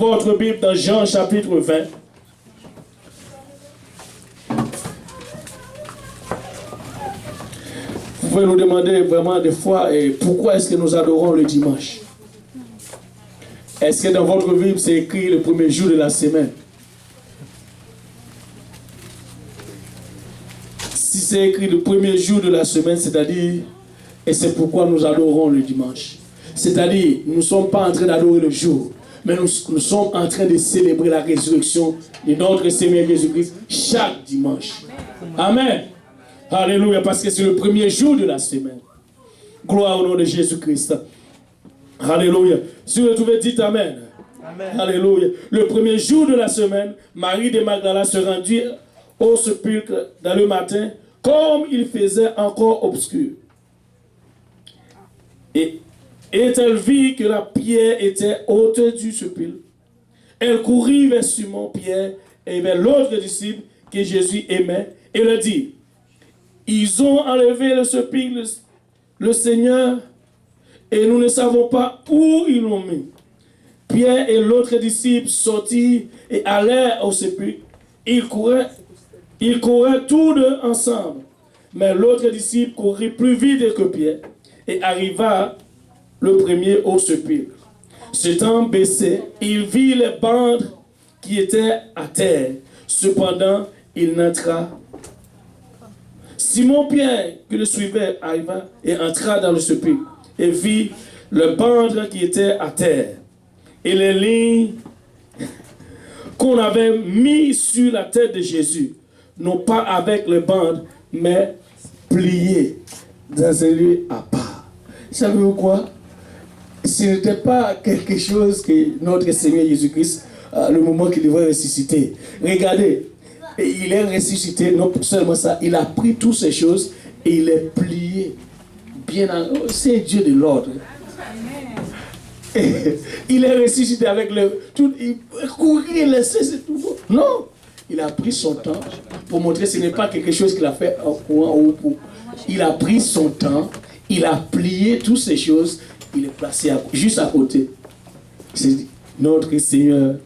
Votre Bible dans Jean chapitre 20. Vous pouvez nous demander vraiment des fois pourquoi est-ce que nous adorons le dimanche. Est-ce que dans votre Bible c'est écrit le premier jour de la semaine? Si c'est écrit le premier jour de la semaine, c'est-à-dire, et c'est pourquoi nous adorons le dimanche. C'est-à-dire, nous ne sommes pas en train d'adorer le jour, mais nous sommes en train de célébrer la résurrection de notre Seigneur Jésus-Christ chaque dimanche. Amen. Alléluia, parce que c'est le premier jour de la semaine. Gloire au nom de Jésus-Christ. Alléluia. Si vous le trouvez, dites Amen. Amen. Alléluia. Le premier jour de la semaine, Marie de Magdala se rendit au sépulcre dans le matin, comme il faisait encore obscur. Et elle vit que la pierre était haute du sépulcre. Elle courut vers Simon-Pierre et vers l'autre disciple que Jésus aimait et leur dit: ils ont enlevé le sépulcre, le Seigneur, et nous ne savons pas où ils l'ont mis. Pierre et l'autre disciple sortirent et allèrent au sépulcre. Ils couraient tous deux ensemble. Mais l'autre disciple courit plus vite que Pierre et arriva le premier au sépulcre. S'étant baissé, il vit les bandes qui étaient à terre. Cependant, il n'entra. Simon-Pierre, qui le suivait, arriva et entra dans le sépulcre et vit les bandes qui étaient à terre et les lignes qu'on avait mis sur la tête de Jésus, non pas avec les bandes, mais pliées dans un lieu à part. Savez-vous quoi? Ce n'était pas quelque chose que notre Seigneur Jésus-Christ, le moment qu'il devrait ressusciter. Regardez, il est ressuscité, non seulement ça, il a pris toutes ces choses et il est plié. C'est Dieu de l'ordre. Il est ressuscité avec le... Tout, il courir, laisser, c'est tout. Non, il a pris son temps pour montrer que ce n'est pas quelque chose qu'il a fait en courant ou pour. Il a pris son temps, il a plié toutes ces choses, il est placé juste à côté. C'est notre Seigneur,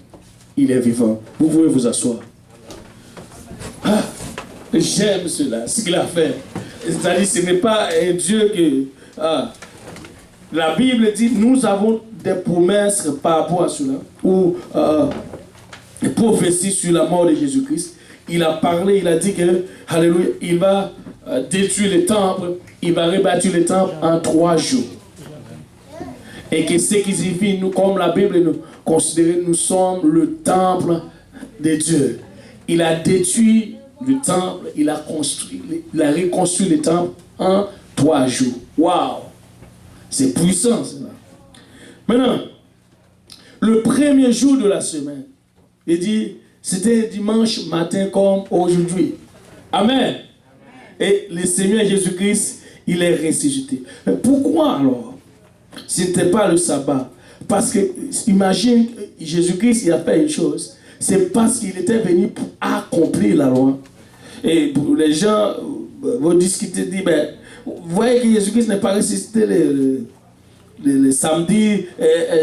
il est vivant. Vous pouvez vous asseoir. Ah, j'aime cela, ce qu'il a fait. C'est-à-dire, ce n'est pas un Dieu que... la Bible dit, nous avons des promesses par rapport à cela, ou des prophéties sur la mort de Jésus-Christ. Il a parlé, il a dit que, alléluia, il va détruire le temple, il va rebâtir le temple en 3 jours. Et que ce qui signifie, nous, comme la Bible nous considère, nous sommes le temple de Dieu. Il a détruit le temple, il a reconstruit le temple en 3 jours. Waouh! C'est puissant, cela. Maintenant, le premier jour de la semaine, il dit, c'était dimanche matin comme aujourd'hui. Amen. Et le Seigneur Jésus-Christ, il est ressuscité. Mais pourquoi alors? Ce n'était pas le sabbat. Parce que, imagine, Jésus-Christ, il a fait une chose. C'est parce qu'il était venu pour accomplir la loi. Et pour les gens vont discuter, dire, ben, vous voyez que Jésus-Christ n'est pas ressuscité le samedi,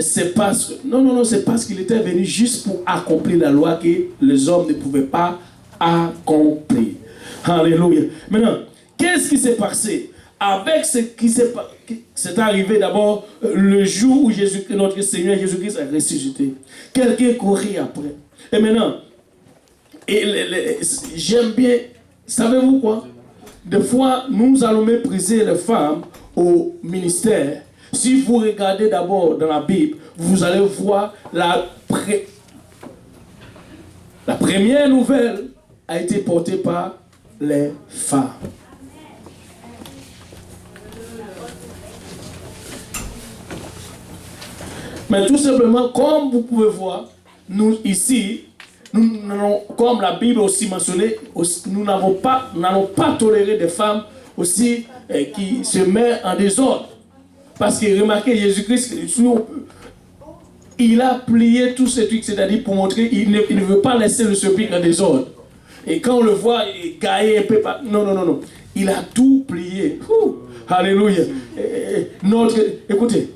c'est parce... Non, c'est parce qu'il était venu juste pour accomplir la loi que les hommes ne pouvaient pas accomplir. Alléluia. Maintenant, qu'est-ce qui s'est passé? Avec ce qui s'est arrivé d'abord le jour où notre Seigneur Jésus-Christ est ressuscité. Quelqu'un courit après. Et maintenant, j'aime bien, savez-vous quoi? Des fois, nous allons mépriser les femmes au ministère. Si vous regardez d'abord dans la Bible, vous allez voir la première nouvelle a été portée par les femmes. Mais tout simplement, comme vous pouvez voir, nous ici, comme la Bible aussi mentionné, nous n'allons pas tolérer des femmes aussi qui se mettent en désordre. Parce que remarquez, Jésus-Christ, il a plié tous ces trucs, c'est-à-dire pour montrer qu'il ne veut pas laisser le sépulcre en désordre. Et quand on le voit, il gagne un peu. Non. Il a tout plié. Alléluia. Écoutez,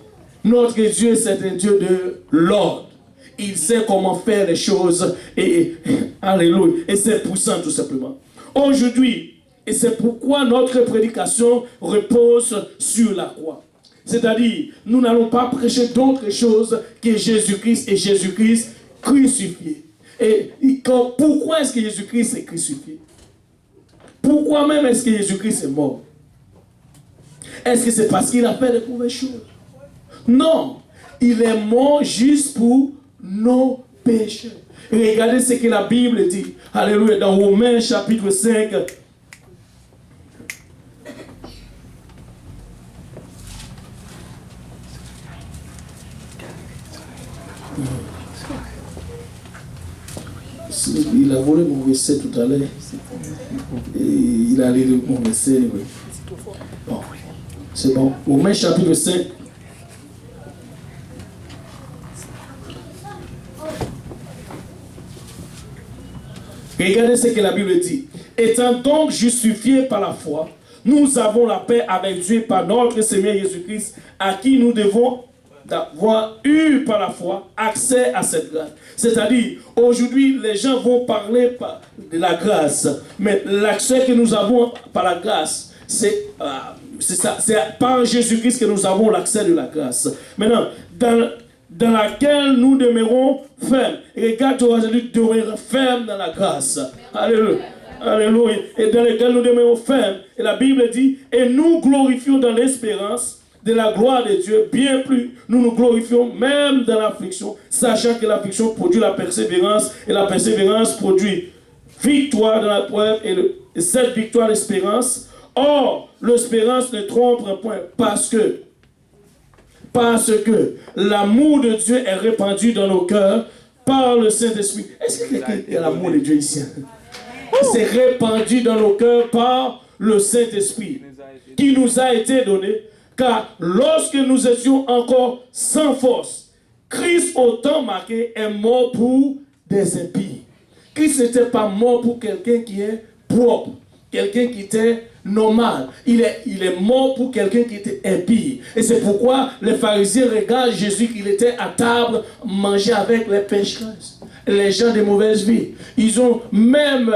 notre Dieu, c'est un Dieu de l'ordre. Il sait comment faire les choses. Alléluia. Et c'est puissant tout simplement. Aujourd'hui, et c'est pourquoi notre prédication repose sur la croix. C'est-à-dire, nous n'allons pas prêcher d'autre chose que Jésus-Christ et Jésus-Christ crucifié. Et pourquoi est-ce que Jésus-Christ est crucifié? Pourquoi même est-ce que Jésus-Christ est mort? Est-ce que c'est parce qu'il a fait de mauvaises choses? Non. Il est mort juste pour nos péchés. Et regardez ce que la Bible dit. Alléluia. Dans Romains chapitre 5. Il a volé mon verset tout à l'heure. Et il a lu mon verset. Oui. Bon, c'est bon. Romains chapitre 5. Regardez ce que la Bible dit. Étant donc justifiés par la foi, nous avons la paix avec Dieu par notre Seigneur Jésus-Christ, à qui nous devons d'avoir eu par la foi accès à cette grâce. C'est-à-dire, aujourd'hui, les gens vont parler de la grâce, mais l'accès que nous avons par la grâce, c'est par Jésus-Christ que nous avons l'accès de la grâce. Maintenant, dans laquelle nous demeurons fermes. Et regarde, tu vas demeurer ferme dans la grâce. Alléluia. Alléluia. Et dans laquelle nous demeurons fermes. Et la Bible dit, et nous glorifions dans l'espérance de la gloire de Dieu, bien plus, nous nous glorifions même dans l'affliction, sachant que l'affliction produit la persévérance, et la persévérance produit victoire dans la preuve, et cette victoire, l'espérance. Or, l'espérance ne trompe point, parce que l'amour de Dieu est répandu dans nos cœurs par le Saint-Esprit. Est-ce que quelqu'un a l'amour de Dieu ici? C'est répandu dans nos cœurs par le Saint-Esprit qui nous a été donné. Car lorsque nous étions encore sans force, Christ, au temps marqué, est mort pour des impies. Christ n'était pas mort pour quelqu'un qui est propre, quelqu'un qui était normal. Il est mort pour quelqu'un qui était impie. Et c'est pourquoi les pharisiens regardent Jésus qu'il était à table, manger avec les pécheurs, les gens de mauvaise vie. Ils ont même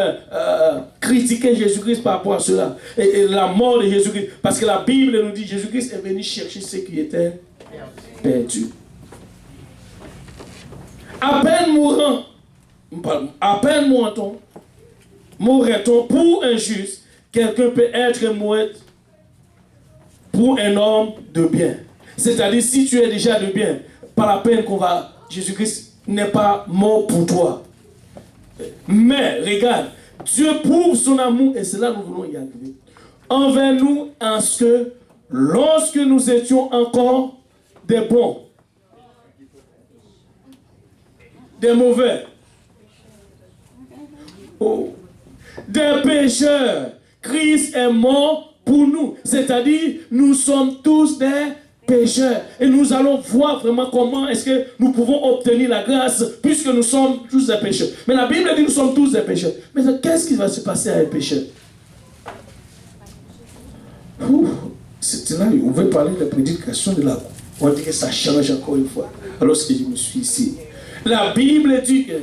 critiqué Jésus-Christ par rapport à cela. Et la mort de Jésus-Christ. Parce que la Bible nous dit que Jésus-Christ est venu chercher ceux qui étaient perdus. À peine mourant, à peine mourrait-on pour un juste, quelqu'un peut être mort pour un homme de bien. C'est-à-dire, si tu es déjà de bien, pas la peine Jésus-Christ n'est pas mort pour toi. Mais, regarde, Dieu prouve son amour, et c'est là que nous voulons y arriver, envers nous, en ce que, lorsque nous étions encore des bons, des mauvais, des pécheurs, Christ est mort pour nous. C'est-à-dire, nous sommes tous des pécheurs. Et nous allons voir vraiment comment est-ce que nous pouvons obtenir la grâce, puisque nous sommes tous des pécheurs. Mais la Bible dit que nous sommes tous des pécheurs. Mais qu'est-ce qui va se passer à un pécheur? C'est là, on veut parler de la prédication de la croix. On dit que ça change encore une fois. Alors que je me suis ici. La Bible dit que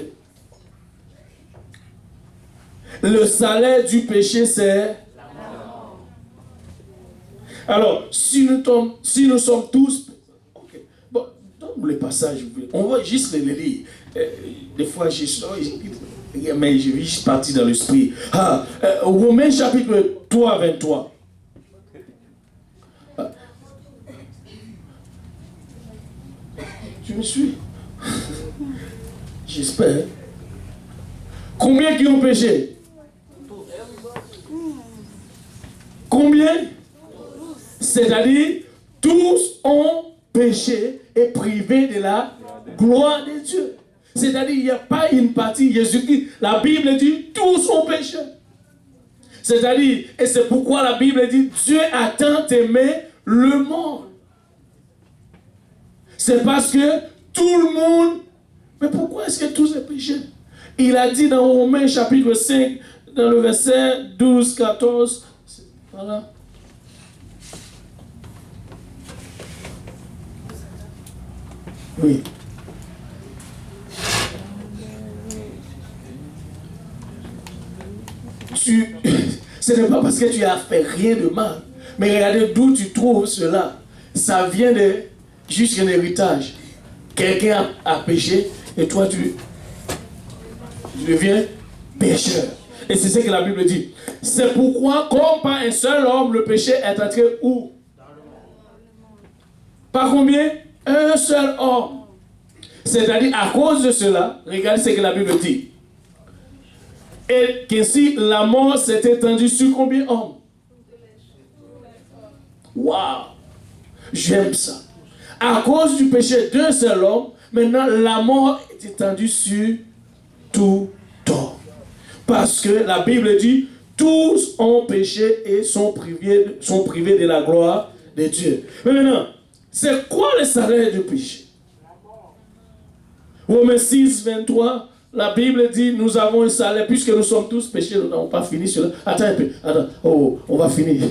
le salaire du péché, c'est la mort. Alors, si nous sommes tous... Okay. Bon, donne-nous les passages, on va juste les lire. Des fois, mais je vais juste partir dans l'esprit. Romains chapitre 3, 23. Tu me suis? J'espère. Combien qui ont péché? Combien? C'est-à-dire, tous ont péché et privé de la gloire de Dieu. C'est-à-dire, il n'y a pas une partie, Jésus-Christ, la Bible dit, tous ont péché. C'est-à-dire, et c'est pourquoi la Bible dit, Dieu a tant aimé le monde. C'est parce que tout le monde, mais pourquoi est-ce que tous ont péché? Il a dit dans Romains chapitre 5, dans le verset 12, 14, voilà. Oui. ce n'est pas parce que tu as fait rien de mal. Mais regardez d'où tu trouves cela. Ça vient de juste un héritage. Quelqu'un a péché et toi tu deviens pécheur. Et c'est ce que la Bible dit. C'est pourquoi, comme par un seul homme, le péché est entré où? Par combien? Un seul homme. C'est-à-dire, à cause de cela, regardez ce que la Bible dit. Et qu'ainsi la mort s'est étendue sur combien d'hommes? Waouh! J'aime ça. À cause du péché d'un seul homme, maintenant la mort est étendue sur tout homme. Parce que la Bible dit, tous ont péché et sont privés de la gloire de Dieu. Mais maintenant, c'est quoi le salaire du péché? Romains 6, 23, la Bible dit, nous avons un salaire, puisque nous sommes tous péchés, nous n'avons pas fini cela. Attends un peu, attends, on va finir.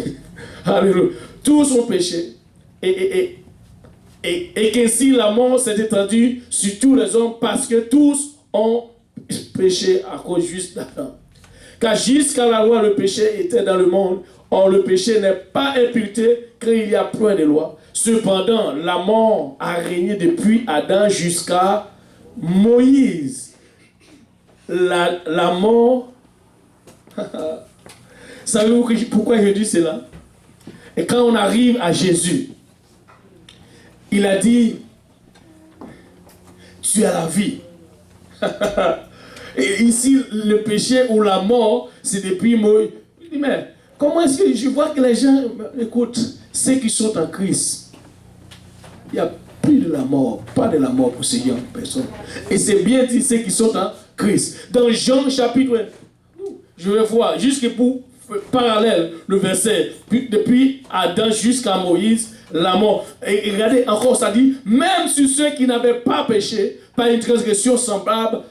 Alléluia. Tous ont péché, et qu'ainsi la mort s'est étendue sur tous les hommes, parce que tous ont péché à cause juste d'Adam. Car jusqu'à la loi, le péché était dans le monde. Or, le péché n'est pas imputé quand il y a point de loi. Cependant, la mort a régné depuis Adam jusqu'à Moïse. La mort... Savez-vous pourquoi je dis cela? Et quand on arrive à Jésus, il a dit, tu as la vie. Et ici, le péché ou la mort, c'est depuis Moïse. Je dis, mais comment est-ce que je vois que les gens, écoute, ceux qui sont en Christ, il n'y a plus de la mort, pas de la mort pour ces gens, personne. Et c'est bien dit ceux qui sont en Christ. Dans Jean chapitre 1, je vais voir, jusque pour parallèle, le verset, depuis Adam jusqu'à Moïse, la mort. Et regardez, encore ça dit, même sur ceux qui n'avaient pas péché, par une transgression semblable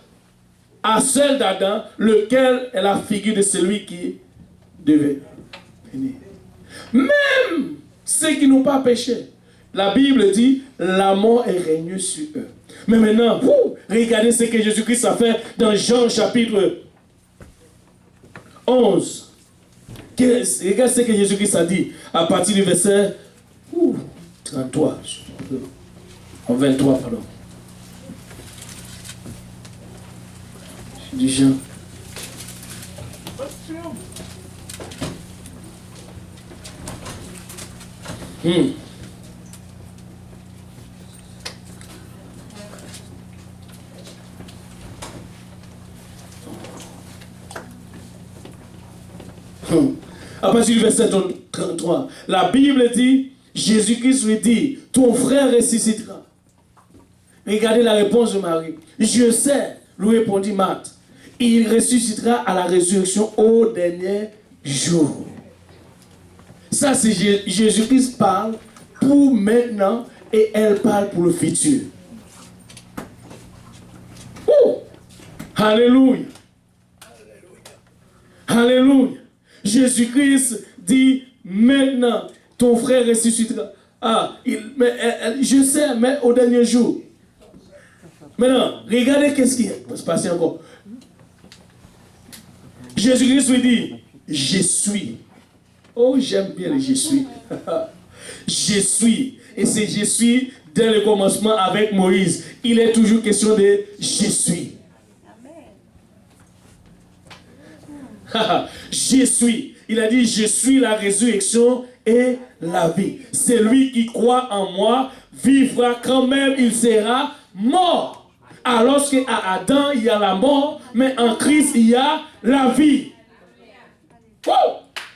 à celle d'Adam, lequel est la figure de celui qui devait venir. Même ceux qui n'ont pas péché, la Bible dit, la mort est régnée sur eux. Mais maintenant, regardez ce que Jésus-Christ a fait dans Jean chapitre 11. Regarde ce que Jésus-Christ a dit à partir du verset 33. En 23, pardon. Je dis Jean. À partir du verset 33, la Bible dit, Jésus-Christ lui dit, ton frère ressuscitera. Regardez la réponse de Marie. Je sais, lui répondit Marthe, il ressuscitera à la résurrection au dernier jour. Ça, c'est Jésus-Christ parle pour maintenant et elle parle pour le futur. Oh! Alléluia. Alléluia. Jésus-Christ dit maintenant, ton frère ressuscitera. Je sais, mais au dernier jour. Maintenant, regardez qu'est-ce qui va se passer encore. Jésus-Christ lui dit, je suis. Oh, j'aime bien le je suis. Je suis. Et c'est je suis dès le commencement avec Moïse. Il est toujours question de je suis. Je suis. Il a dit, je suis la résurrection et la vie. Celui qui croit en moi vivra quand même, il sera mort. Alors qu'à Adam, il y a la mort, mais en Christ, il y a la vie. Oh,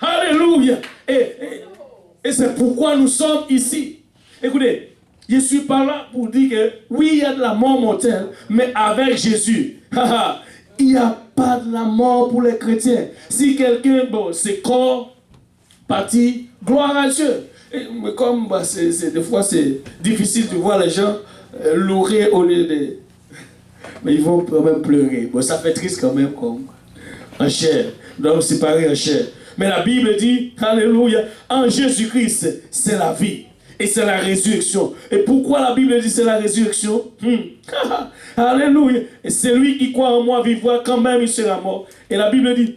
alléluia. Et c'est pourquoi nous sommes ici. Écoutez, je ne suis pas là pour dire que oui, il y a de la mort mortelle, mais avec Jésus, il n'y a pas de la mort pour les chrétiens. Si quelqu'un, c'est corps, parti, gloire à Dieu. Mais comme des fois c'est difficile de voir les gens louer au lieu de... Mais ils vont quand même pleurer. Bon, ça fait triste quand même, comme en chair. Donc c'est pareil en chair. Mais la Bible dit, alléluia, en Jésus-Christ, c'est la vie. Et c'est la résurrection. Et pourquoi la Bible dit c'est la résurrection? Alléluia. Et celui qui croit en moi vivra quand même, il sera mort. Et la Bible dit,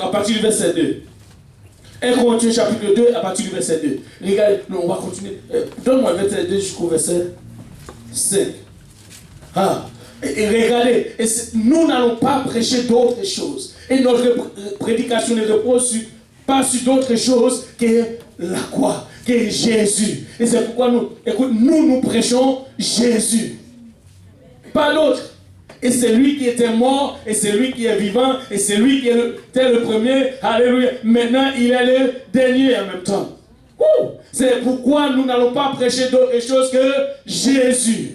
à partir du verset 2. 1 Corinthiens chapitre 2, à partir du verset 2. Regardez, nous, on va continuer. Donne-moi le verset 2 jusqu'au verset 5. Ah, et regardez, nous n'allons pas prêcher d'autres choses. Et notre prédication ne repose pas sur d'autres choses que la croix, que Jésus. Et c'est pourquoi nous prêchons Jésus. Pas d'autre. Et c'est lui qui était mort, et c'est lui qui est vivant, et c'est lui qui était le premier. Alléluia. Maintenant, il est le dernier en même temps. C'est pourquoi nous n'allons pas prêcher d'autres choses que Jésus.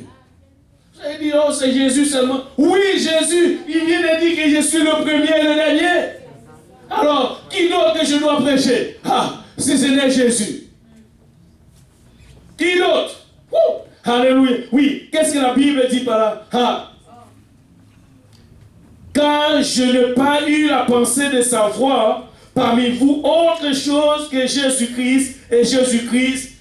Vous allez dire, oh, c'est Jésus seulement. Oui, Jésus, il vient de dire que je suis le premier et le dernier. Alors, qui d'autre que je dois prêcher? Ah, si ce n'est Jésus. Qui d'autre? Alléluia. Oui, qu'est-ce que la Bible dit par là? Ah. Car je n'ai pas eu la pensée de savoir parmi vous autre chose que Jésus-Christ et Jésus-Christ.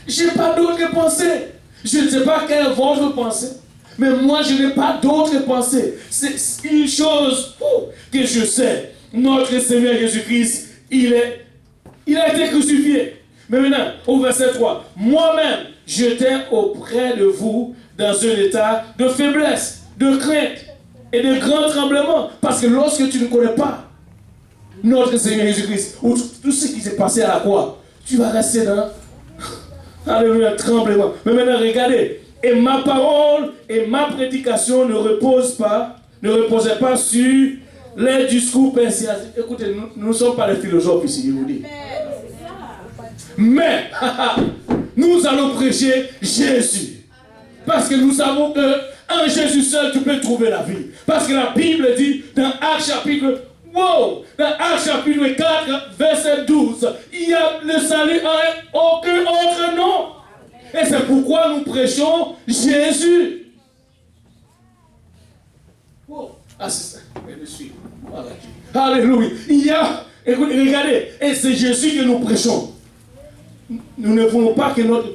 Je n'ai pas d'autre pensée. Je ne sais pas quelle est votre pensée. Mais moi, je n'ai pas d'autre pensée. C'est une chose que je sais. Notre Seigneur Jésus-Christ, il a été crucifié. Mais maintenant, au verset 3. Moi-même, j'étais auprès de vous dans un état de faiblesse, de crainte et de grand tremblement. Parce que lorsque tu ne connais pas notre Seigneur Jésus-Christ, ou tout ce qui s'est passé à la croix, tu vas rester dans alléluia, tremblement. Mais maintenant, regardez. Et ma parole et ma prédication ne reposaient pas sur les discours persuasifs. Écoutez, nous ne sommes pas des philosophes ici, je vous dis. Mais, nous allons prêcher Jésus. Parce que nous savons qu'en Jésus seul, tu peux trouver la vie. Parce que la Bible dit, dans Actes chapitre 4, verset 12, il y a le salut en aucun autre nom. Et c'est pourquoi nous prêchons Jésus. Ah, c'est ça. Je suis. Alléluia. Écoutez, regardez, et c'est Jésus que nous prêchons. Nous ne voulons pas que notre...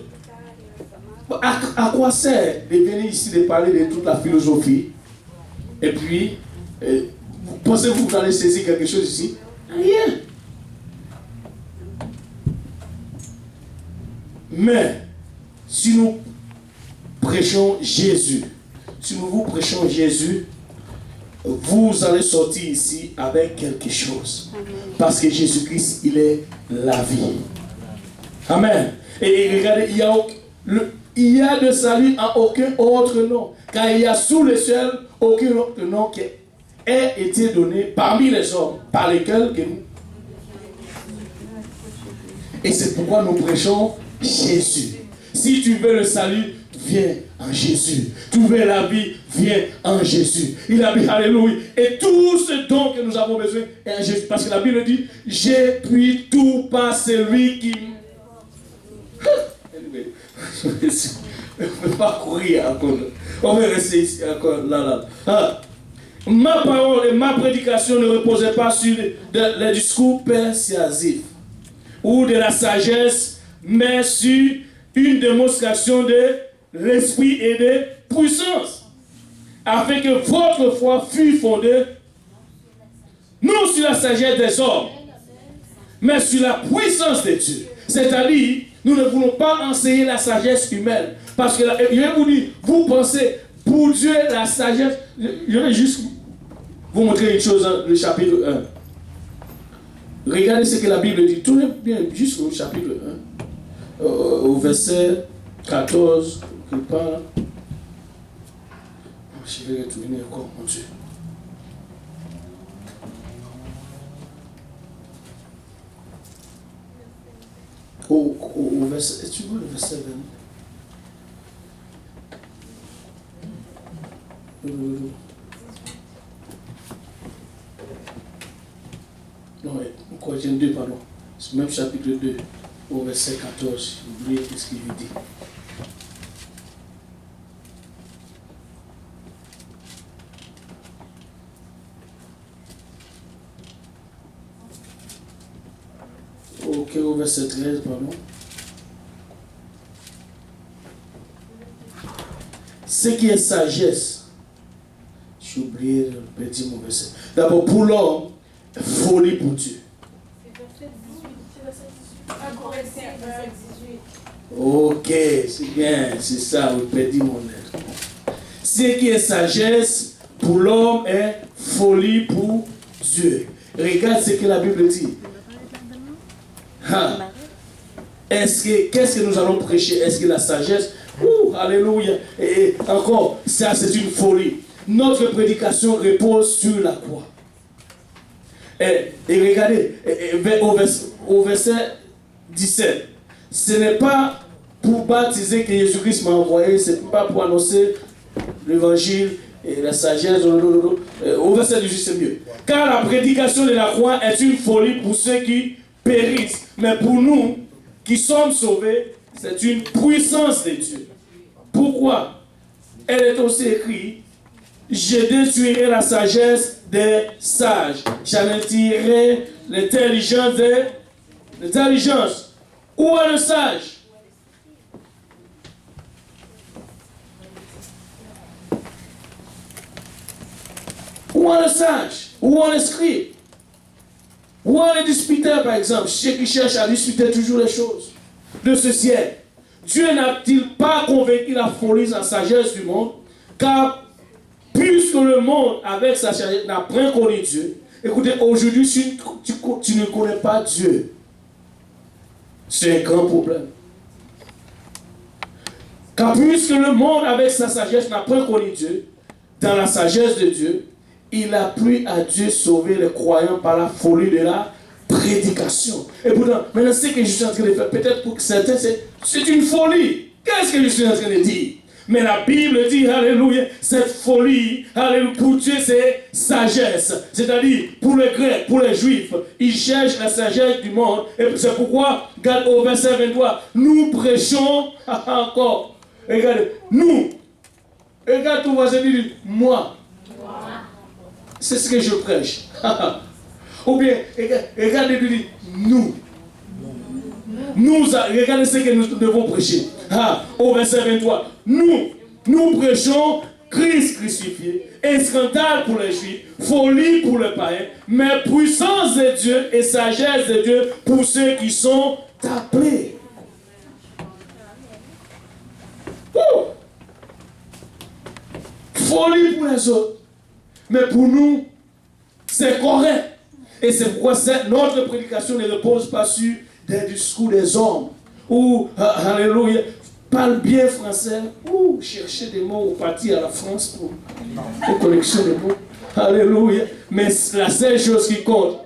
À quoi sert de venir ici de parler de toute la philosophie? Et puis, pensez-vous que vous allez saisir quelque chose ici? Rien. Mais, si nous prêchons Jésus, si nous vous prêchons Jésus, vous allez sortir ici avec quelque chose. Parce que Jésus-Christ, il est la vie. Amen. Et regardez, il y a de salut en aucun autre nom. Car il y a sous le ciel aucun autre nom qui ait été donné parmi les hommes, par lesquels que nous. Et c'est pourquoi nous prêchons Jésus. Si tu veux le salut, viens en Jésus. Tu veux la vie, viens en Jésus. Il a dit alléluia. Et tout ce dont que nous avons besoin est en Jésus. Parce que la Bible dit, j'ai puis tout par celui qui... On ne peut pas courir encore. On va rester ici encore là. Ma parole et ma prédication ne reposaient pas sur les discours persuasifs ou de la sagesse, mais sur une démonstration de l'esprit et de puissance, afin que votre foi fût fondée non sur la sagesse des hommes, mais sur la puissance de Dieu. C'est-à-dire, nous ne voulons pas enseigner la sagesse humaine. Parce que, je vais vous dire, vous pensez, pour Dieu, la sagesse... Je vais juste vous montrer une chose dans le chapitre 1. Regardez ce que la Bible dit. Tournez bien jusqu'au chapitre 1. Au verset 14, quelque part. Je vais retourner encore, mon Dieu. Au verset, tu vois le verset 20. Non, Colossiens 2, pardon. C'est même chapitre 2, au verset 14. J'ai oublié ce qu'il lui dit. Ok, au verset 13, pardon. Ce qui est sagesse, j'ai oublié. oublié le petit mon verset. D'abord, pour l'homme, folie pour Dieu. Ok, c'est bien, c'est ça, vous perdu mon aide. Ce qui est sagesse pour l'homme est folie pour Dieu. Regarde ce que la Bible dit. Qu'est-ce que nous allons prêcher? Est-ce que la sagesse? Alléluia. Et encore, ça c'est une folie. Notre prédication repose sur la croix. Et regardez, au verset 17, ce n'est pas pour baptiser que Jésus-Christ m'a envoyé, ce n'est pas pour annoncer l'évangile et la sagesse. Au verset 18, c'est mieux. Car la prédication de la croix est une folie pour ceux qui périssent. Mais pour nous qui sommes sauvés, c'est une puissance de Dieu. Pourquoi? Elle est aussi écrite: je détruirai la sagesse des sages. J'anéantirai l'intelligence des l'intelligence. Où est le sage? Où est le sage? Où est le scribe? Où est le disputeur, par exemple? Ceux qui cherchent à disputer toujours les choses de ce ciel. Dieu n'a-t-il pas convaincu la folie et la sagesse du monde? Car puisque le monde, avec sa sagesse, n'a pas connu Dieu. Écoutez, aujourd'hui, si tu ne connais pas Dieu, c'est un grand problème. Car puisque le monde, avec sa sagesse, n'a pas connu Dieu, dans la sagesse de Dieu, il a plu à Dieu sauver les croyants par la folie de la prédication. Et pourtant, maintenant, ce que je suis en train de faire, peut-être pour certains, c'est une folie. Qu'est-ce que je suis en train de dire? Mais la Bible dit, alléluia, cette folie, alléluia, pour Dieu, c'est sagesse. C'est-à-dire, pour les Grecs, pour les Juifs, ils cherchent la sagesse du monde. Et c'est pourquoi, regarde au verset 23, nous prêchons, encore, regardez, nous, regarde ton voisin, dit, moi. C'est ce que je prêche. Ou bien, regardez, dit, nous. Regardez ce que nous devons prêcher. Au verset 23. Nous prêchons Christ crucifié, un scandale pour les Juifs, folie pour les païens, mais puissance de Dieu et sagesse de Dieu pour ceux qui sont appelés. Folie pour les autres, mais pour nous, c'est correct. Et c'est pourquoi notre prédication ne repose pas sur des discours des hommes. Ou, alléluia, parle bien français. Ou, chercher des mots ou partir à la France pour une collection de mots. Alléluia. Mais la seule chose qui compte,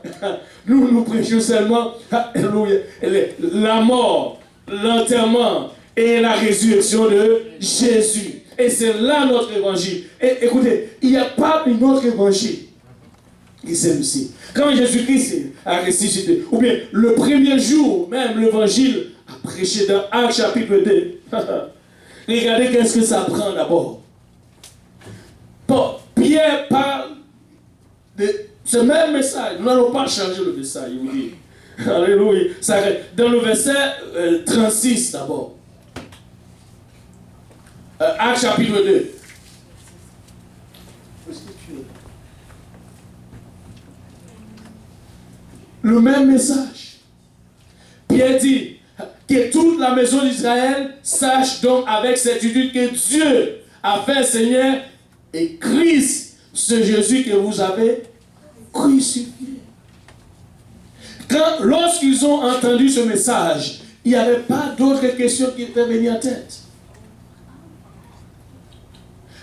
nous prêchons seulement, alléluia, la mort, l'enterrement et la résurrection de Jésus. Et c'est là notre évangile. Et écoutez, il n'y a pas un autre évangile qui s'est ici. Quand Jésus-Christ a ressuscité, ou bien le premier jour, même l'évangile a prêché dans Actes chapitre 2. Regardez qu'est-ce que ça prend d'abord. Pierre parle de ce même message. Nous n'allons pas changer le message, il vous dit. Alléluia. Dans le verset 36 d'abord. Actes chapitre 2. Le même message. Pierre dit que toute la maison d'Israël sache donc avec certitude que Dieu a fait Seigneur et Christ, ce Jésus que vous avez crucifié. Lorsqu'ils ont entendu ce message, il n'y avait pas d'autres questions qui étaient venues en tête.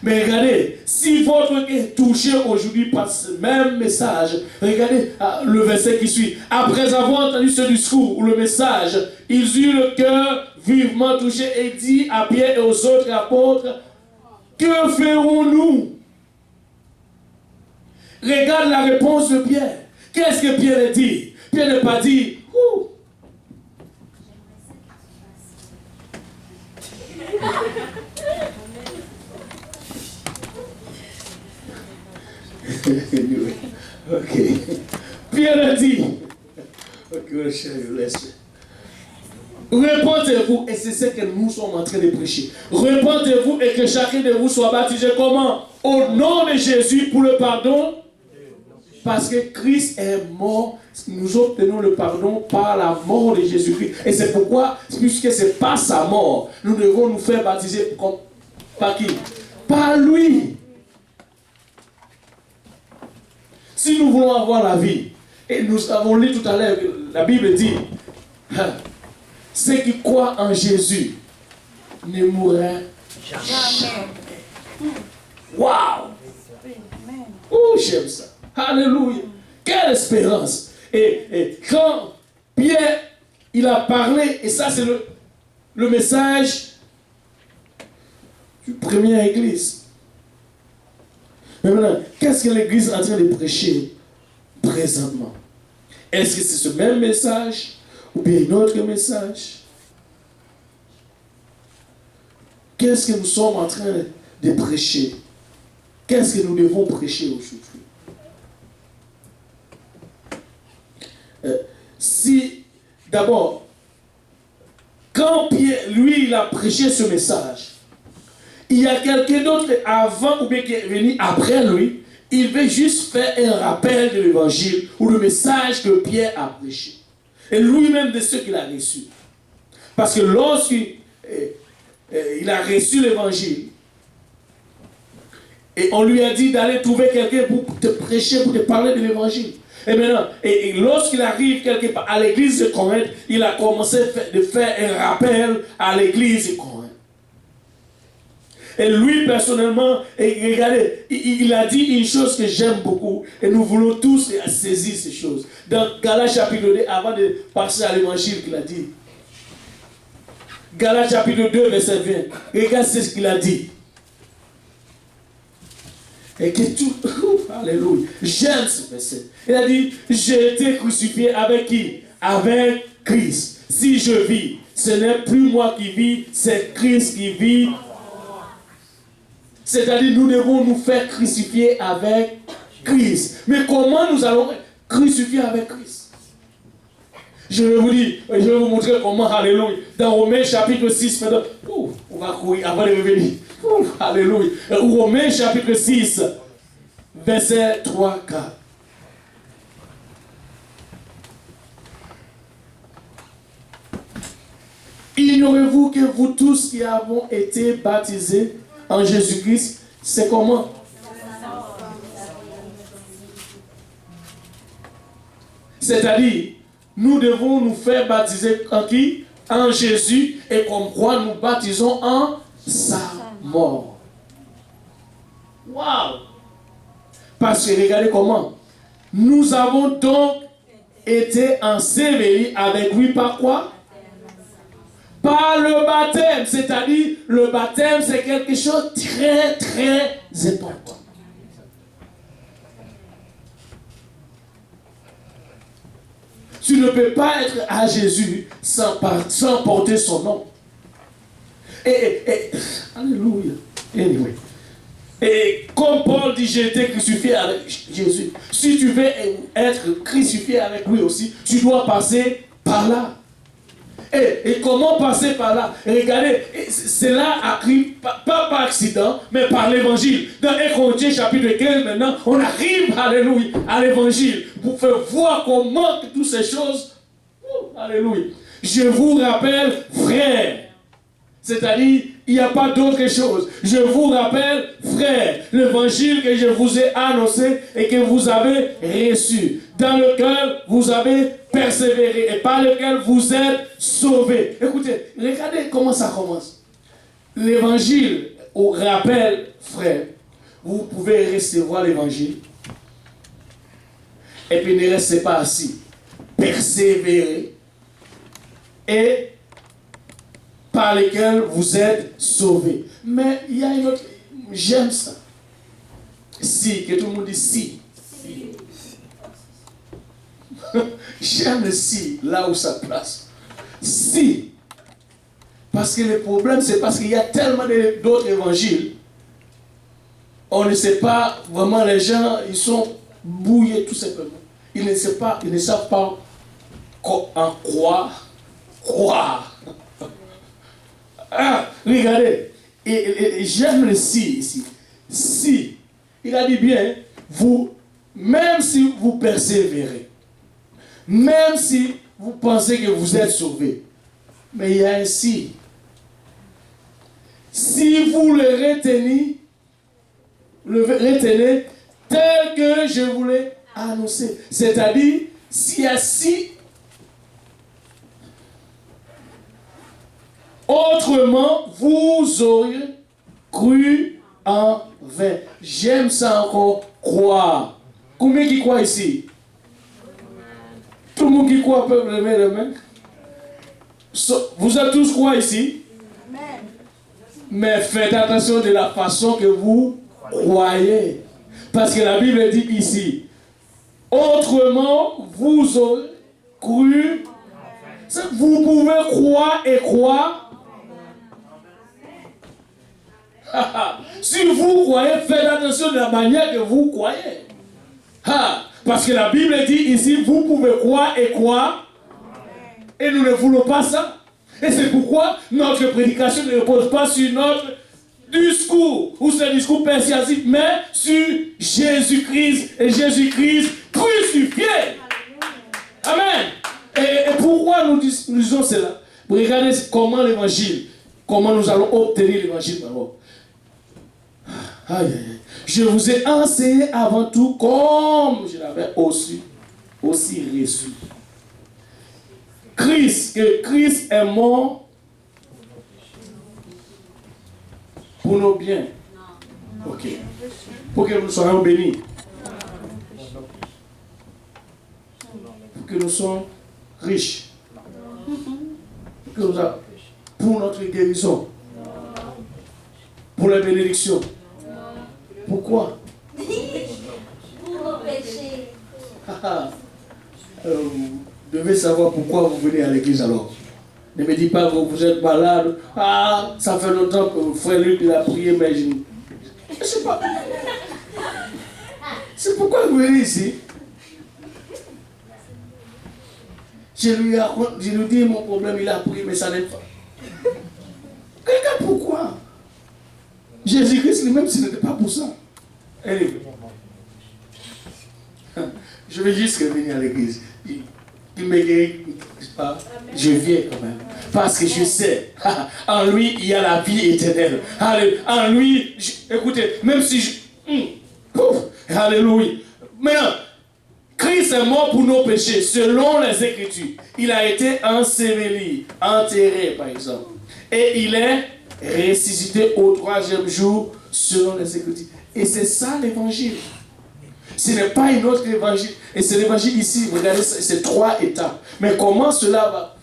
Mais regardez, si votre est touché aujourd'hui par ce même message, regardez le verset qui suit. Après avoir entendu ce discours ou le message, ils eurent le cœur vivement touché et dit à Pierre et aux autres apôtres, que ferons-nous? Regarde la réponse de Pierre. Qu'est-ce que Pierre a dit? Pierre n'a pas dit, ouh. Ok. Pierre a dit, ok, je laisse. Repentez-vous, et c'est ce que nous sommes en train de prêcher. Repentez-vous et que chacun de vous soit baptisé comment? Au nom de Jésus pour le pardon. Parce que Christ est mort, nous obtenons le pardon par la mort de Jésus-Christ. Et c'est pourquoi, puisque c'est pas sa mort, nous devons nous faire baptiser par qui? Par lui. Si nous voulons avoir la vie, et nous avons lu tout à l'heure, la Bible dit, ceux qui croient en Jésus ne mourront jamais. Waouh! Oh, j'aime ça. Alléluia. Quelle espérance. Et quand Pierre, il a parlé, et ça c'est le message du première église. Mais maintenant, qu'est-ce que l'église est en train de prêcher présentement? Est-ce que c'est ce même message ou bien un autre message? Qu'est-ce que nous sommes en train de prêcher? Qu'est-ce que nous devons prêcher aujourd'hui? Si, d'abord, quand Pierre, lui, il a prêché ce message, il y a quelqu'un d'autre avant ou bien qui est venu après lui, il veut juste faire un rappel de l'évangile ou le message que Pierre a prêché. Et lui-même de ce qu'il a reçu. Parce que lorsqu'il a reçu l'évangile, et on lui a dit d'aller trouver quelqu'un pour te prêcher, pour te parler de l'évangile. Et maintenant, et lorsqu'il arrive quelque part à l'église de Corinthe, il a commencé de faire un rappel à l'église de Corinthe. Et lui, personnellement, et regardez, il a dit une chose que j'aime beaucoup, et nous voulons tous saisir ces choses. Dans Galates chapitre 2, avant de passer à l'évangile qu'il a dit. Galates chapitre 2, verset 20. Regarde ce qu'il a dit. Et que tout, alléluia, j'aime ce verset. Il a dit, j'ai été crucifié avec qui? Avec Christ. Si je vis, ce n'est plus moi qui vis, c'est Christ qui vit. C'est-à-dire, nous devons nous faire crucifier avec Christ. Mais comment nous allons crucifier avec Christ? Je vais vous dire, je vais vous montrer comment, alléluia. Dans Romains chapitre 6, maintenant, on va courir avant de revenir. Alléluia. Romains chapitre 6, verset 3, 4. Ignorez-vous que vous tous qui avons été baptisés en Jésus-Christ, c'est comment? C'est-à-dire, nous devons nous faire baptiser en qui? En Jésus, et comme quoi nous baptisons en sa mort. Waouh! Parce que regardez comment. Nous avons donc été ensevelis avec lui par quoi? Par le baptême. C'est-à-dire, le baptême, c'est quelque chose de très, très important. Tu ne peux pas être à Jésus sans porter son nom. Alléluia. Anyway. Et comme Paul dit, j'ai été crucifié avec Jésus. Si tu veux être crucifié avec lui aussi, tu dois passer par là. Et comment passer par là? Regardez, cela arrive pas par accident, mais par l'évangile. Dans 1 Corinthiens chapitre 15, maintenant, on arrive, alléluia, à l'évangile pour faire voir comment toutes ces choses, alléluia. Je vous rappelle, frère, c'est-à-dire, il n'y a pas d'autre chose. Je vous rappelle, frère, l'évangile que je vous ai annoncé et que vous avez reçu, dans lequel vous avez persévéré et par lequel vous êtes sauvés. Écoutez, regardez comment ça commence. L'évangile, au rappel, frère, vous pouvez recevoir l'évangile et puis ne restez pas assis. Persévérez et par lesquels vous êtes sauvés. Mais il y a une autre... J'aime ça. Si, que tout le monde dit si. J'aime le si, là où ça place. Si. Parce que le problème, c'est parce qu'il y a tellement d'autres évangiles. On ne sait pas, vraiment les gens, ils sont bouillés tout simplement. Ils ne savent pas en croire. croire. Ah, regardez. Et j'aime le si ici. Si. Il a dit bien, vous, même si vous persévérez, même si vous pensez que vous êtes sauvés, mais il y a un si. Si vous le retenez tel que je vous l'ai annoncé. C'est-à-dire, s'il y a si, autrement, vous auriez cru en vain. J'aime ça encore, croire. Combien qui croient ici? Tout le monde qui croit peut lever les mains. Vous êtes tous croient ici? Mais faites attention de la façon que vous croyez. Parce que la Bible dit ici, autrement, vous aurez cru. Vous pouvez croire et croire. Si vous croyez, faites attention de la manière que vous croyez. Parce que la Bible dit ici, vous pouvez croire et croire. Et nous ne voulons pas ça. Et c'est pourquoi notre prédication ne repose pas sur notre discours, ou ce discours persuasif, mais sur Jésus-Christ et Jésus-Christ crucifié. Amen. Et pourquoi nous disons cela? Regardez comment l'évangile, comment nous allons obtenir l'évangile d'abord. Aïe, aïe, aïe. Je vous ai enseigné avant tout comme je l'avais aussi reçu. Que Christ est mort pour nos biens. Ok. Pour que nous soyons bénis. Pour que nous soyons riches. Pour notre guérison. Pour la bénédiction. Pourquoi? Pour nos péchés. Vous devez savoir pourquoi vous venez à l'église alors. Ne me dites pas que vous êtes malade. Ah, ça fait longtemps que frère Luc il a prié, mais je ne sais pas. C'est pourquoi vous venez ici. Je lui dis mon problème, il a prié, mais ça n'aide pas. Regarde pourquoi. Jésus-Christ lui-même, ce n'était pas pour ça. Allez. Je vais juste revenir à l'église. Il me guérit pas. Je viens quand même. Parce que je sais, en lui, il y a la vie éternelle. En lui, écoutez, même si alléluia. Maintenant, Christ est mort pour nos péchés, selon les Écritures. Il a été enseveli, enterré, par exemple. Et il est ressuscité au 3e jour, selon les Écritures. Et c'est ça l'évangile. Ce n'est pas un autre évangile. Et c'est l'évangile ici, regardez, c'est 3 étapes. Mais comment cela va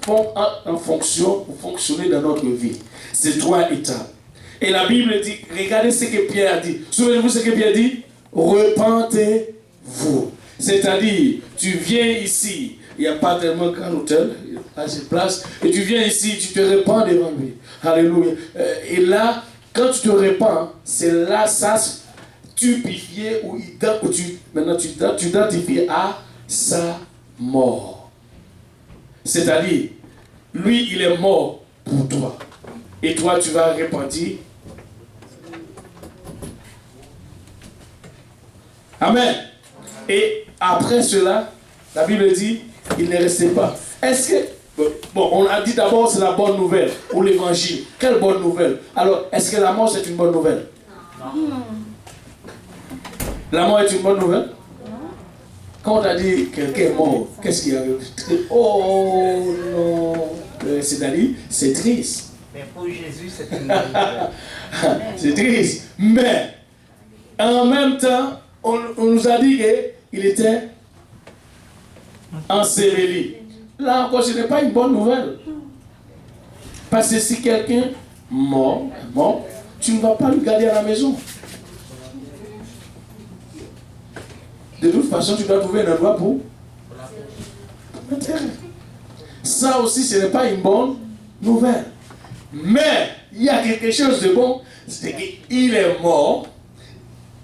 en fonction pour fonctionner dans notre vie? C'est 3 étapes. Et la Bible dit, regardez ce que Pierre a dit. Souvenez-vous ce que Pierre dit? Repentez-vous. C'est-à-dire, tu viens ici, il n'y a pas tellement qu'un hôtel, il n'y a pas de place, et tu viens ici, tu te répands devant lui. Alléluia. Et là, quand tu te répands, c'est là, ça stupifié ou maintenant tu t'identifies à sa mort. C'est-à-dire, lui, il est mort pour toi. Et toi, tu vas repentir. Amen. Et après cela, la Bible dit, il ne restait pas. Est-ce que... Bon, on a dit d'abord c'est la bonne nouvelle, ou l'évangile. Quelle bonne nouvelle? Alors, est-ce que la mort c'est une bonne nouvelle? Non. La mort est une bonne nouvelle? Quand on a dit quelqu'un est mort, qu'est-ce qui arrive? Oh non! C'est-à-dire, c'est triste. Mais pour Jésus, c'est une bonne nouvelle. C'est triste. Mais, en même temps, on nous a dit qu'il était enseveli. Là encore, ce n'est pas une bonne nouvelle. Parce que si quelqu'un est mort, tu ne vas pas le garder à la maison. De toute façon, tu dois trouver un endroit pour l'enterrer. Ça aussi, ce n'est pas une bonne nouvelle. Mais, il y a quelque chose de bon, c'est qu'il est mort,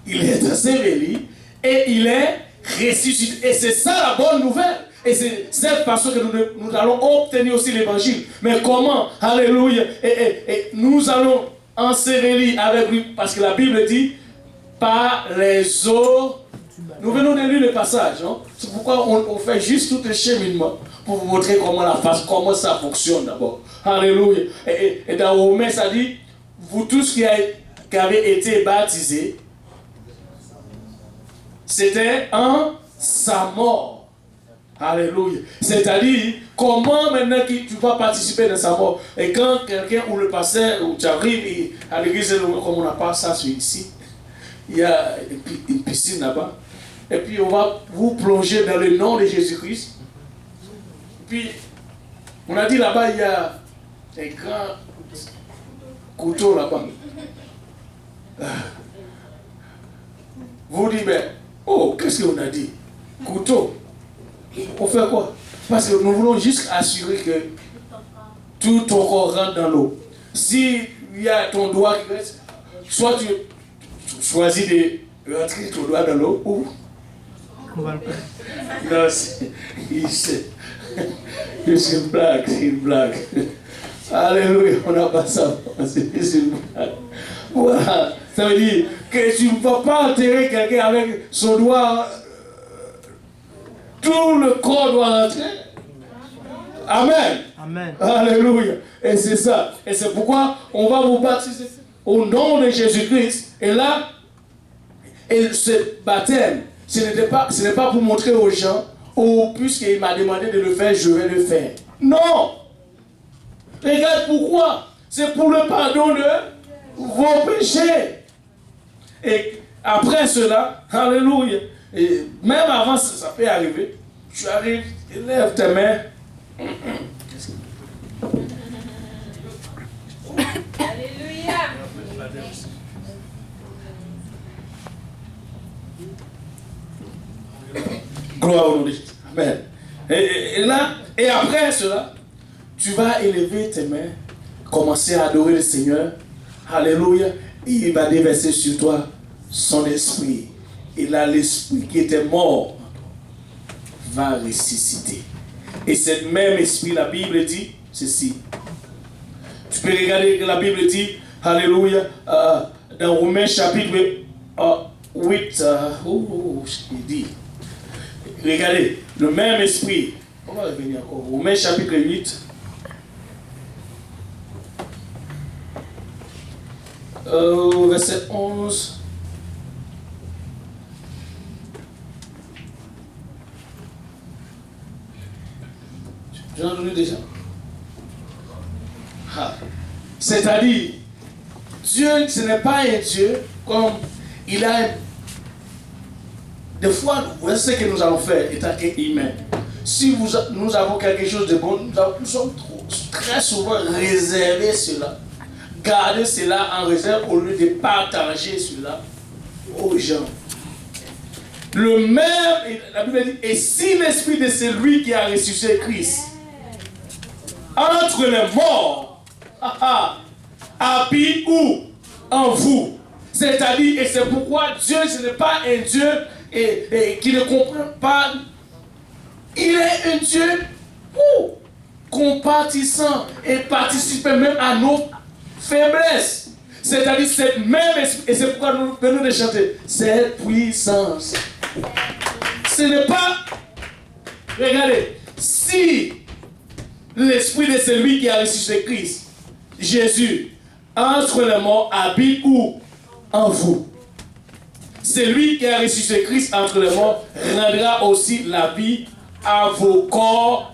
il est enseveli, et il est ressuscité. Et c'est ça la bonne nouvelle. Et c'est cette façon que nous allons obtenir aussi l'évangile. Mais comment? Alléluia. Et nous allons ensevelir avec lui. Parce que la Bible dit, par les eaux. Nous venons de lire le passage. Hein? C'est pourquoi on fait juste tout le cheminement. Pour vous montrer comment ça fonctionne d'abord. Alléluia. Et dans Romains, ça dit, vous tous qui avez été baptisés, c'était en sa mort. Alléluia. C'est-à-dire, comment maintenant tu vas participer dans sa mort? Et quand quelqu'un ou le pasteur, ou tu arrives à l'église, comme on n'a pas ça ici, il y a une piscine là-bas. Et puis on va vous plonger dans le nom de Jésus-Christ. Puis, on a dit là-bas, il y a un grand couteau là-bas. Vous dites, ben, oh, qu'est-ce qu'on a dit? Couteau. On fait quoi? Parce que nous voulons juste assurer que tout ton corps rentre dans l'eau. S'il y a ton doigt qui reste, soit tu choisis de rentrer ton doigt dans l'eau, ou... Non, c'est une blague, c'est une blague. Alléluia, on n'a pas ça. C'est une blague. Voilà, ça veut dire que tu ne vas pas enterrer quelqu'un avec son doigt. Tout le corps doit rentrer. Amen. Amen. Alléluia. Et c'est ça. Et c'est pourquoi on va vous baptiser au nom de Jésus-Christ. Et là, et ce baptême, ce n'est pas pour montrer aux gens, oh, puisqu'il m'a demandé de le faire, je vais le faire. Non! Regarde pourquoi. C'est pour le pardon de vos péchés. Et après cela, alléluia. Et même avant, ça peut arriver. Tu arrives, lève tes mains. Alléluia. Gloire au nom de Jésus. Amen. Et là, et après cela, tu vas élever tes mains, commencer à adorer le Seigneur. Alléluia. Et il va déverser sur toi son esprit. Et là, l'esprit qui était mort va ressusciter. Et ce même esprit, la Bible dit ceci. Tu peux regarder que la Bible dit, alléluia, dans Romains chapitre 8, il dit, regardez, le même esprit, on va revenir encore, Romains chapitre 8, verset 11. J'en ai donné déjà. C'est-à-dire, Dieu, ce n'est pas un Dieu comme il a. Des fois, voici ce que nous allons faire, étant humain. Si nous avons quelque chose de bon, nous sommes très souvent réservés cela. Garder cela en réserve au lieu de partager cela aux gens. Le même, la Bible dit, et si l'esprit de celui qui a ressuscité Christ entre les morts habite où? En vous. C'est-à-dire, et c'est pourquoi Dieu, ce n'est pas un Dieu qui ne comprend pas. Il est un Dieu compatissant et participe même à nos faiblesses. C'est-à-dire, cette même esprit, et c'est pourquoi nous venons de chanter, cette puissance. Ce n'est pas, regardez, si l'esprit de celui qui a ressuscité Christ, Jésus, entre les morts, habite où? En vous. Celui qui a ressuscité Christ entre les morts rendra aussi la vie à vos corps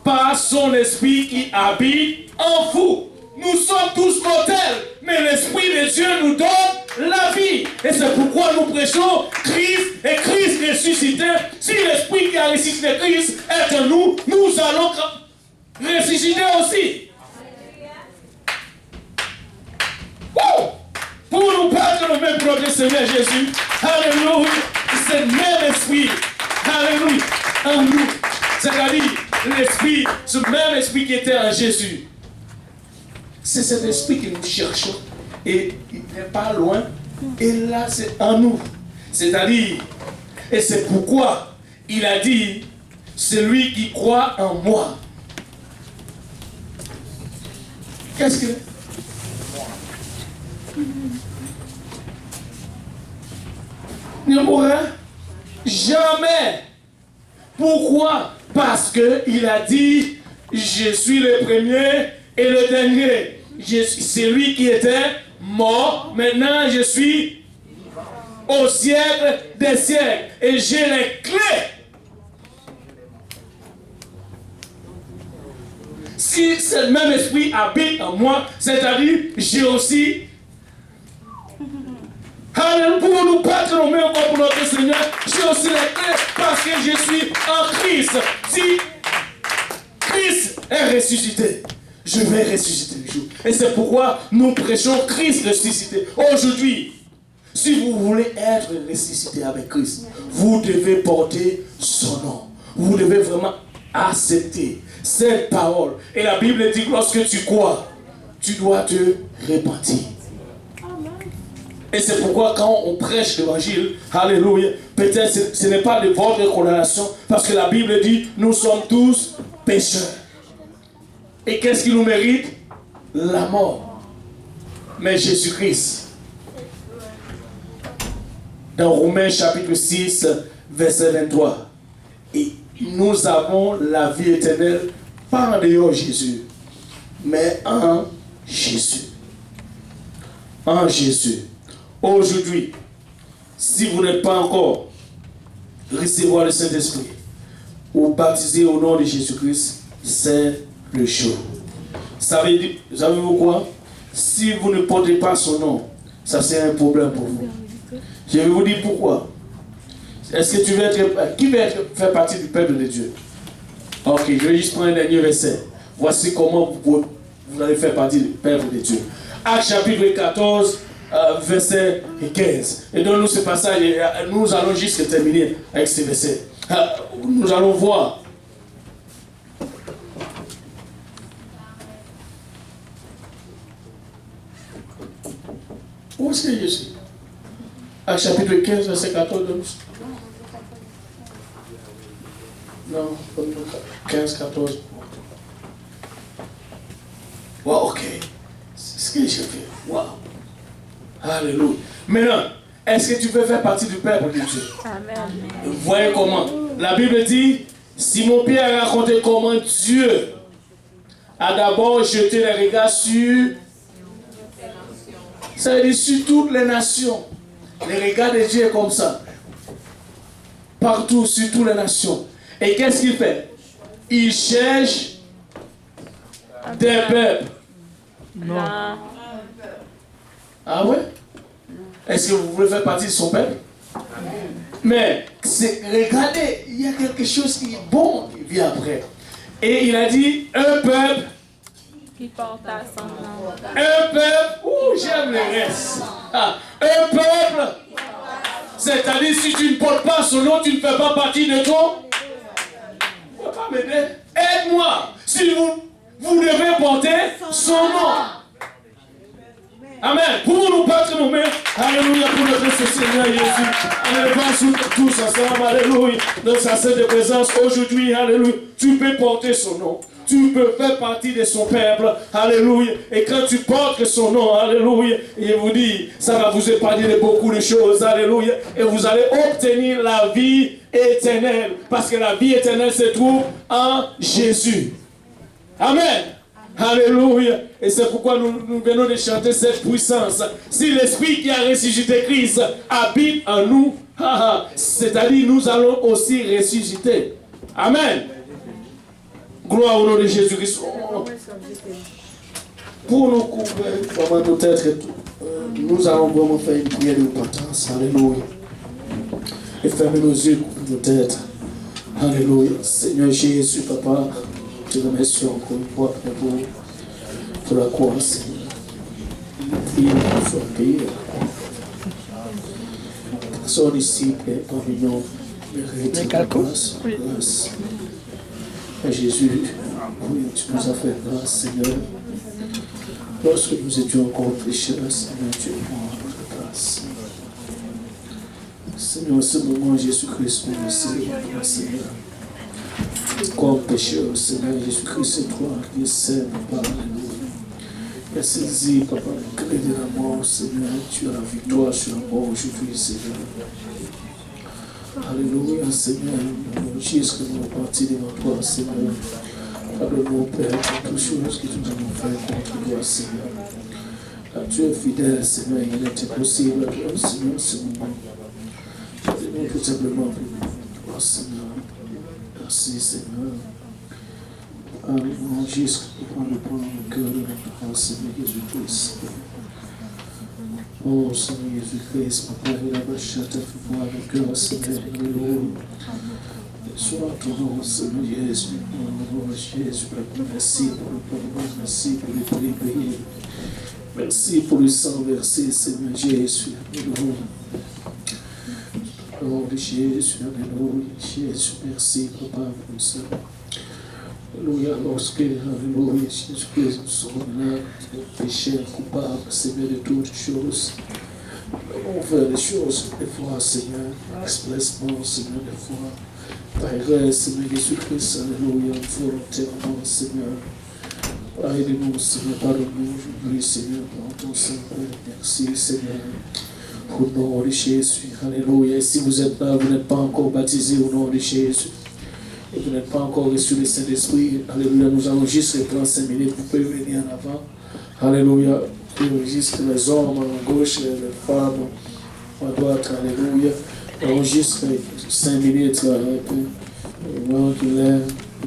par son esprit qui habite en vous. Nous sommes tous mortels, mais l'Esprit de Dieu nous donne la vie. Et c'est pourquoi nous prêchons Christ et Christ ressuscité. Si l'Esprit qui a ressuscité Christ est en nous, nous allons ressusciter aussi. Pour nous battre le même problème, Seigneur Jésus. Alléluia. C'est le même esprit. Alléluia. En nous. C'est-à-dire l'esprit, ce même esprit qui était en Jésus. C'est cet esprit que nous cherchons. Et il n'est pas loin. Et là, c'est en nous. C'est-à-dire, et c'est pourquoi il a dit, celui qui croit en moi. Qu'est-ce que... Ne mourra jamais. Pourquoi? Parce qu'il a dit, je suis le premier et le dernier. C'est lui qui était mort. Maintenant, je suis au siècle des siècles. Et j'ai les clés. Si ce même esprit habite en moi, c'est-à-dire, j'ai aussi... Alléluia, pour nous battre nos mains encore pour notre Seigneur, j'ai aussi les clés parce que je suis en Christ. Si Christ est ressuscité, je vais ressusciter le jour. Et c'est pourquoi nous prêchons Christ ressuscité. Aujourd'hui, si vous voulez être ressuscité avec Christ, vous devez porter son nom. Vous devez vraiment accepter cette parole. Et la Bible dit que lorsque tu crois, tu dois te repentir. Et c'est pourquoi quand on prêche l'évangile, alléluia, peut-être ce n'est pas de votre condamnation, parce que la Bible dit, nous sommes tous pécheurs. Et qu'est-ce qui nous mérite? La mort. Mais Jésus-Christ, dans Romains chapitre 6, verset 23, et nous avons la vie éternelle, pas en dehors de Jésus, mais en Jésus. En Jésus. Aujourd'hui, si vous n'êtes pas encore recevoir le Saint-Esprit ou baptisé au nom de Jésus-Christ, c'est le jour. Savez-vous quoi? Si vous ne portez pas son nom, ça c'est un problème pour vous. Je vais vous dire pourquoi. Est-ce que tu veux être... Qui veut faire partie du peuple de Dieu? Ok, je vais juste prendre un dernier verset. Voici comment vous allez faire partie du peuple de Dieu. Actes chapitre 14, verset 15. Et donc nous ce passage, nous allons juste terminer avec ce verset. Nous allons voir. Où est-ce que je suis? Actes chapitre 15, verset 14. Non, 15, 14. Wow, ok. C'est ce que j'ai fait. Wow. Alléluia. Maintenant, est-ce que tu veux faire partie du peuple de Dieu? Amen. Voyez comment. La Bible dit, Simon-Pierre a raconté comment Dieu a d'abord jeté les regards sur... Ça veut dire sur toutes les nations. Les regards de Dieu est comme ça. Partout, sur toutes les nations. Et qu'est-ce qu'il fait? Il cherche des peuples. Non. Ah ouais? Est-ce que vous voulez faire partie de son peuple? Mais regardez, il y a quelque chose qui est bon qui vient après. Et il a dit, un peuple qui porte à son nom. Un peuple, j'aime les restes. Un peuple, c'est-à-dire si tu ne portes pas son nom, tu ne fais pas partie de ton. Tu ne vas pas m'aider. Aide-moi. Si vous devez porter son nom. Amen. Pour nous battre nos mains. Alléluia pour notre Seigneur Jésus. Alléluia tous ensemble. Alléluia. Dans sa sainte présence aujourd'hui. Alléluia. Tu peux porter son nom. Tu peux faire partie de son peuple. Alléluia. Et quand tu portes son nom, alléluia, il vous dit, ça va vous épargner de beaucoup de choses. Alléluia. Et vous allez obtenir la vie éternelle. Parce que la vie éternelle se trouve en Jésus. Amen. Alléluia. Et c'est pourquoi nous venons de chanter cette puissance. Si l'Esprit qui a ressuscité Christ habite en nous, c'est-à-dire nous allons aussi ressusciter. Amen. Gloire au nom de Jésus-Christ. Pour nous couvrir, vraiment peut-être, nous allons vraiment faire une prière de repentance. Alléluia. Et fermer nos yeux, couvrir nos têtes. Alléluia. Seigneur Jésus, Papa, je te remercie encore une fois pour la croix, Seigneur. Priez pour soit payé à la croix. Personne ici, Père, parmi nous, mérite la grâce. Jésus, oui, tu nous as fait grâce, Seigneur. Lorsque nous étions encore pécheurs, Seigneur, tu es mort à notre grâce. Seigneur, en ce moment, Jésus-Christ, nous merci devant toi, Seigneur. Comme pécheur, Seigneur, Jésus-Christ, c'est toi qui es saint, Papa, alléluia. Tu as saisi, Papa, le clé de la mort, Seigneur. Tu as la victoire sur la mort aujourd'hui, Seigneur. Alléluia, Seigneur. Nous juste que nous sommes partis devant toi, Seigneur. Pardonne-nous, Père, pour toutes choses que nous avons fait contre toi, Seigneur. Là, tu es fidèle, Seigneur. Il était possible, Seigneur, ce moment. Pardonne-nous tout simplement pour toi, Seigneur. Merci, Seigneur. Alléluia, juste pour prendre le cœur de notre Seigneur Jésus-Christ. Oh, Seigneur Jésus-Christ, Papa, il a bâché ta foi avec cœur, Seigneur. Alléluia. Sois ton nom, Seigneur Jésus. Oh, Jésus, merci pour le pardon, merci pour les prix payés. Merci pour le sang versé, Seigneur Jésus. Alléluia. Oh, Jésus, alléluia. Jésus, merci, Papa, pour le sang. Alléluia, lorsque, alléluia, Jésus-Christ, nous sommes là, pécheurs, coupables, Seigneur, de toutes choses. Nous avons fait des choses, des fois, Seigneur, expressement, Seigneur, des fois, par erreur, Seigneur Jésus-Christ, alléluia, volontairement, Seigneur. Aide-nous, Seigneur, pardonne-nous, je prie, Seigneur, pour ton Saint-Père. Merci, Seigneur, au nom de Jésus, alléluia. Et si vous êtes là, vous n'êtes pas encore baptisé au nom de Jésus. Et vous n'êtes pas encore reçu le Saint-Esprit, alléluia, nous allons juste prendre 5 minutes, vous pouvez venir en avant, alléluia, juste les hommes à gauche, les femmes à droite, alléluia, on enregistre 5 minutes, avant qu'il lève.